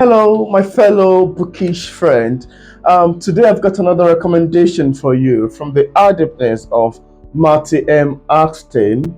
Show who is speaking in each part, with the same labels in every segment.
Speaker 1: Hello, my fellow bookish friend. Today I've got another recommendation for you from the adeptness of Marty M. Alston.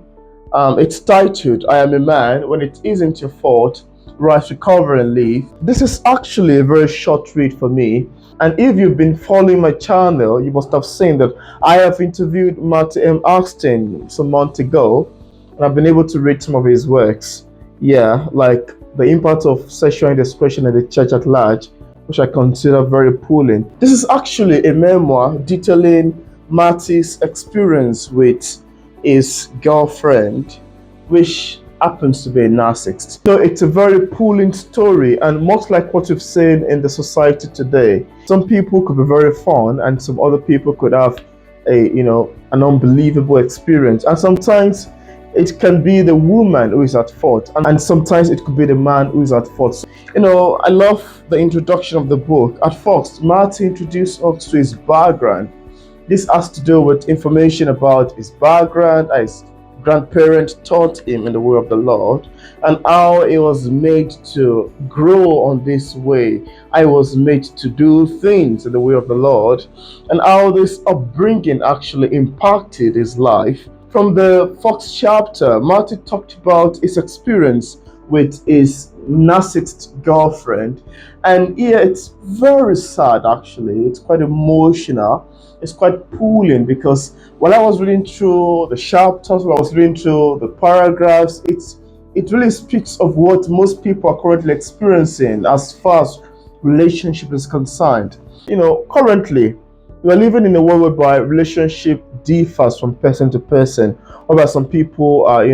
Speaker 1: It's titled I Am a Man When It Isn't Your Fault, Rise, Recover and Live. This is actually a very short read for me. And if you've been following my channel, you must have seen that I have interviewed Marty M. Alston some months ago, and I've been able to read some of his works. Yeah, like the impact of sexual indiscretion in the church at large, which I consider very appalling. This is actually a memoir detailing Marty's experience with his girlfriend, which happens to be a narcissist. So it's a very pulling story, and much like what we've seen in the society today, some people could be very fun, and some other people could have an unbelievable experience, and sometimes it can be the woman who is at fault, and sometimes it could be the man who is at fault. I love the introduction of the book. At first, Marty introduced us to his background. This has to do with information about his background, his grandparents taught him in the way of the Lord, and how he was made to grow on this way. I was made to do things in the way of the Lord, and how this upbringing actually impacted his life. From the first chapter, Marty talked about his experience with his narcissist girlfriend, and yeah, it's very sad actually. It's quite emotional. It's quite pulling because while I was reading through the chapters, while I was reading through the paragraphs, it really speaks of what most people are currently experiencing as far as relationship is concerned. Currently we are living in a world whereby relationship differs from person to person, whereby some people are,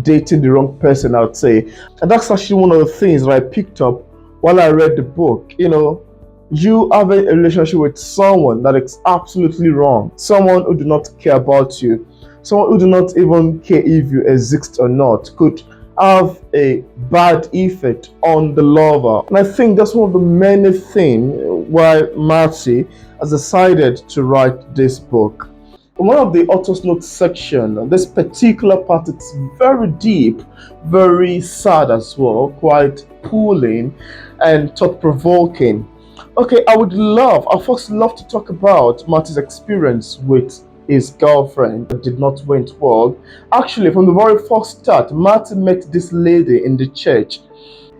Speaker 1: dating the wrong person, I would say. And that's actually one of the things that I picked up while I read the book. You having a relationship with someone that is absolutely wrong, someone who do not care about you, someone who do not even care if you exist or not, could have a bad effect on the lover. And I think that's one of the many things why Marty has decided to write this book. In one of the author's notes section, this particular part is very deep, very sad as well, quite pulling and thought-provoking. Okay, I first love to talk about Marty's experience with his girlfriend that did not went well. Actually, from the very first start, Marty met this lady in the church.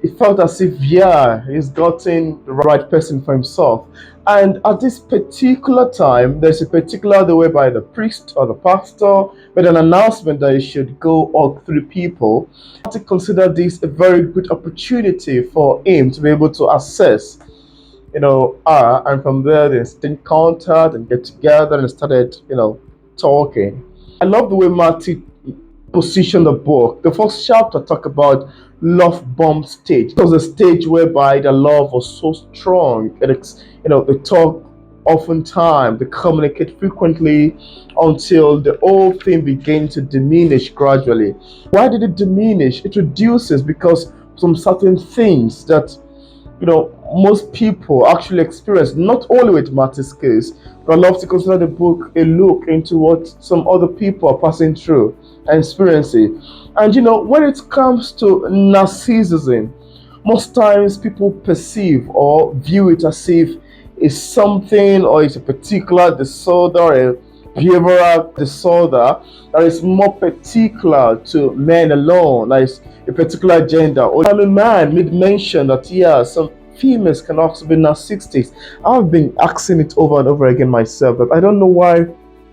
Speaker 1: It felt as if, yeah, he's gotten the right person for himself. And at this particular time, there's a particular the way by the priest or the pastor made an announcement that he should go all three people. To consider this a very good opportunity for him to be able to assess her, and from there they stay in contact and get together and started, talking. I love the way Marty positioned the book. The first chapter talk about love bomb stage. It was a stage whereby the love was so strong. They talk oftentimes, they communicate frequently until the whole thing began to diminish gradually. Why did it diminish? It reduces because some certain things that most people actually experience, not only with Marty's case, but I love to consider the book a look into what some other people are passing through and experiencing. And when it comes to narcissism, most times people perceive or view it as if it's something or it's a particular disorder, a behavioral disorder that is more particular to men alone, like a particular gender. Or I'm a man made mention that yeah, some females can also be narcissistic. I've been asking it over and over again myself that I don't know why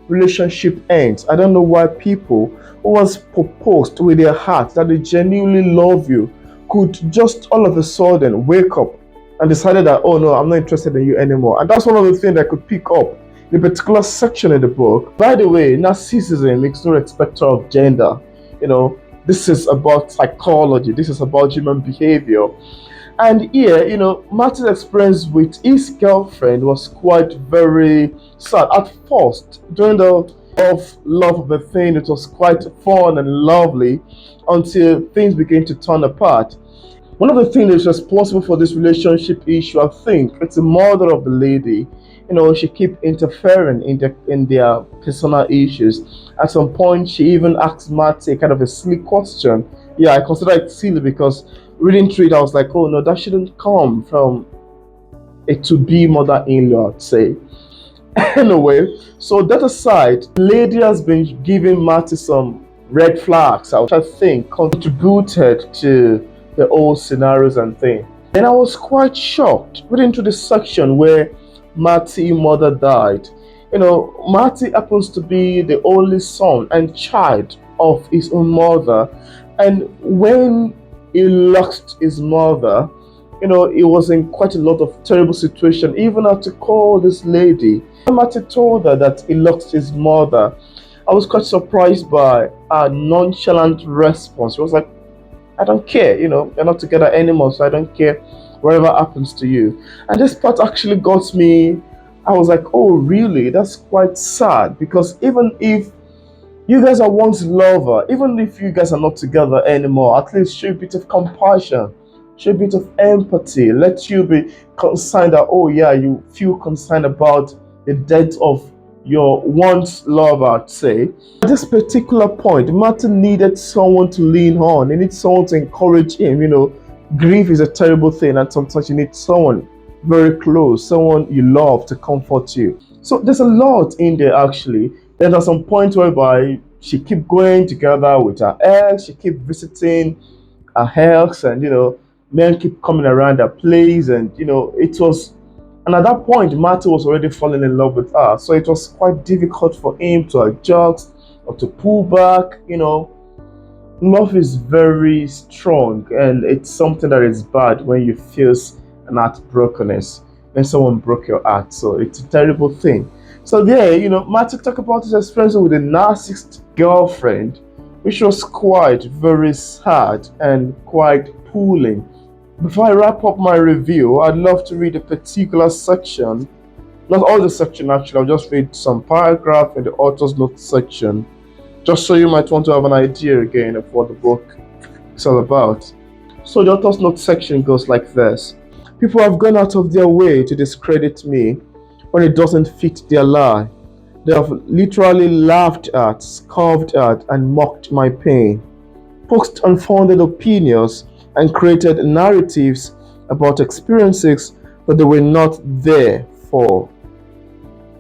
Speaker 1: relationship ends. I don't know why people who was proposed with their heart that they genuinely love you could just all of a sudden wake up and decided that, oh no, I'm not interested in you anymore. And that's one of the things I could pick up in a particular section in the book. By the way, narcissism makes no respect of gender. This is about psychology. This is about human behavior. And here, Martin's experience with his girlfriend was quite very sad. At first, during the love of the thing, it was quite fun and lovely until things began to turn apart. One of the things that's responsible for this relationship issue, I think, it's the mother of the lady. She keep interfering in their personal issues. At some point, she even asked Marty kind of a silly question. Yeah, I consider it silly because Reading through it, I was like, oh no, that shouldn't come from a to-be mother-in-law, I'd say. Anyway, so that aside, lady has been giving Marty some red flags, which I think contributed to the whole scenarios and thing. And I was quite shocked reading through the section where Marty's mother died. Marty happens to be the only son and child of his own mother, and when he lost his mother, he was in quite a lot of terrible situation. He even had to call this lady. Marty told her that he lost his mother. I was quite surprised by her nonchalant response. She was like, I don't care, you're not together anymore, so I don't care whatever happens to you. And this part actually got me. I was like, oh, really? That's quite sad, because even if you guys are once lover, even if you guys are not together anymore, at least show a bit of compassion, show a bit of empathy, let you be concerned that, oh yeah, you feel concerned about the death of your once lover, I'd say. At this particular point, Martin needed someone to lean on. He needs someone to encourage him. Grief is a terrible thing, and sometimes you need someone very close, someone you love to comfort you. So there's a lot in there actually. Then at some point whereby she kept going together with her ex, she kept visiting her ex, and men keep coming around her place, and it was. And at that point, Marty was already falling in love with her, so it was quite difficult for him to adjust or to pull back. Love is very strong, and it's something that is bad when you feel an heartbrokenness, when someone broke your heart. So it's a terrible thing. So there, Marty talked about his experience with a narcissist girlfriend, which was quite very sad and quite pulling. Before I wrap up my review, I'd love to read a particular section. Not all the section actually, I'll just read some paragraph in the author's note section, just so you might want to have an idea again of what the book is all about. So the author's note section goes like this. People have gone out of their way to discredit me when it doesn't fit their lie. They have literally laughed at, scoffed at, and mocked my pain, posted unfounded opinions, and created narratives about experiences that they were not there for.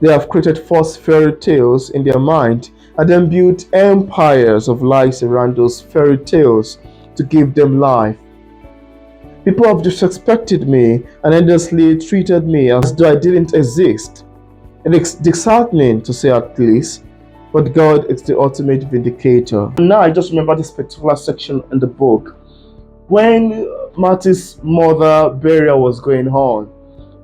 Speaker 1: They have created false fairy tales in their mind and then built empires of lies around those fairy tales to give them life. People have disrespected me and endlessly treated me as though I didn't exist. It's disheartening to say at least, but God is the ultimate vindicator. And now I just remember this particular section in the book. When Marty's mother burial was going on,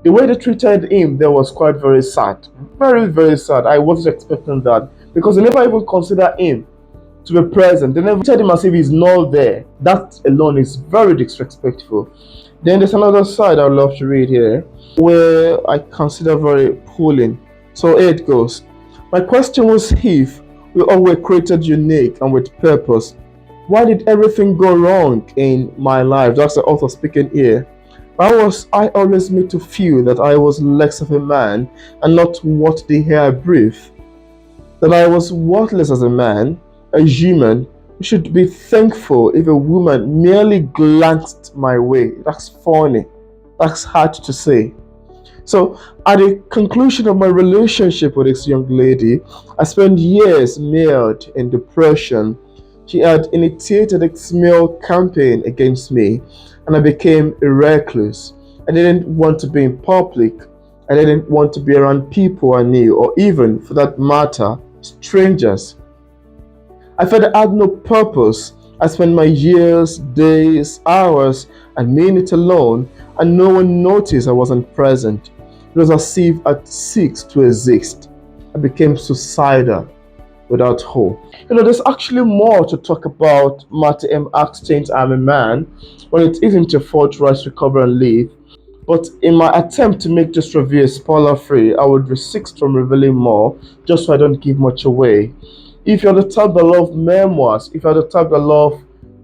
Speaker 1: the way they treated him there was quite very sad. Very, very sad. I wasn't expecting that, because they never even considered him to be present. They never treated him as if he's not there. That alone is very disrespectful. Then there's another side I would love to read here, where I consider very pulling. So here it goes. My question was, if we all were created unique and with purpose, why did everything go wrong in my life? That's the author speaking here. Why was I always made to feel that I was less of a man and not what the air I breathe? That I was worthless as a man, a human who should be thankful if a woman merely glanced my way. That's funny. That's hard to say. So, at the conclusion of my relationship with this young lady, I spent years mired in depression. She had initiated a small campaign against me, and I became a recluse. I didn't want to be in public. I didn't want to be around people I knew, or even, for that matter, strangers. I felt I had no purpose. I spent my years, days, hours, and minutes alone, and no one noticed I wasn't present. It was as if I ceased to exist. I became suicidal, without hope. There's actually more to talk about Marty M. Alston's I'm a Man when it isn't your fault, rise, recover, and leave. But in my attempt to make this review spoiler-free, I would resist from revealing more, just so I don't give much away. If you're the type that love memoirs, if you're the type that love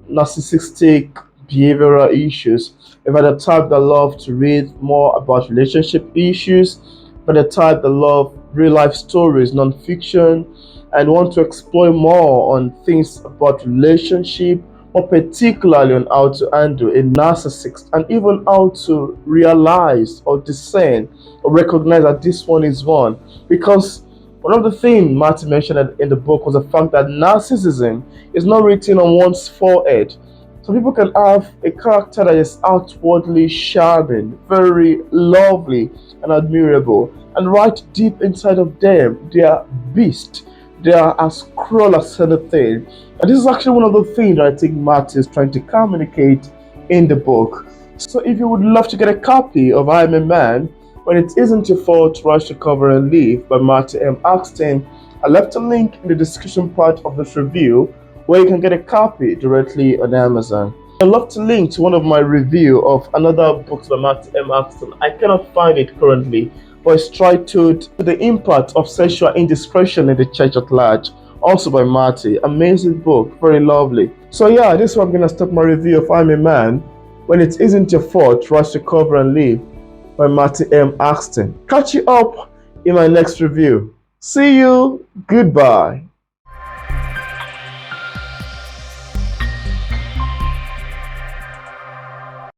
Speaker 1: narcissistic behavioral issues, if you're the type that love to read more about relationship issues, if you're the type that love real-life stories, non-fiction, and want to explore more on things about relationship, more particularly on how to handle a narcissist and even how to realize or discern or recognize that this one is one. Because one of the things Martin mentioned in the book was the fact that narcissism is not written on one's forehead. So people can have a character that is outwardly charming, very lovely and admirable, and right deep inside of them, they are beast. They are as cruel as anything. And this is actually one of the things that I think Matt is trying to communicate in the book. So if you would love to get a copy of I Am a Man, When It Isn't Your Fault, Rush to Cover and Leave by Marty M. Alston, I left a link in the description part of this review where you can get a copy directly on Amazon. I'd love to link to one of my review of another book by Marty M. Alston. I cannot find it currently, but it's titled The Impact of Sexual Indiscretion in the Church at Large, also by Marty. Amazing book, very lovely. So yeah, this is where I'm gonna stop my review of I'm a Man, When It Isn't Your Fault, Rush to Cover and Leave by Marty M. Alston. Catch you up in my next review. See you. Goodbye.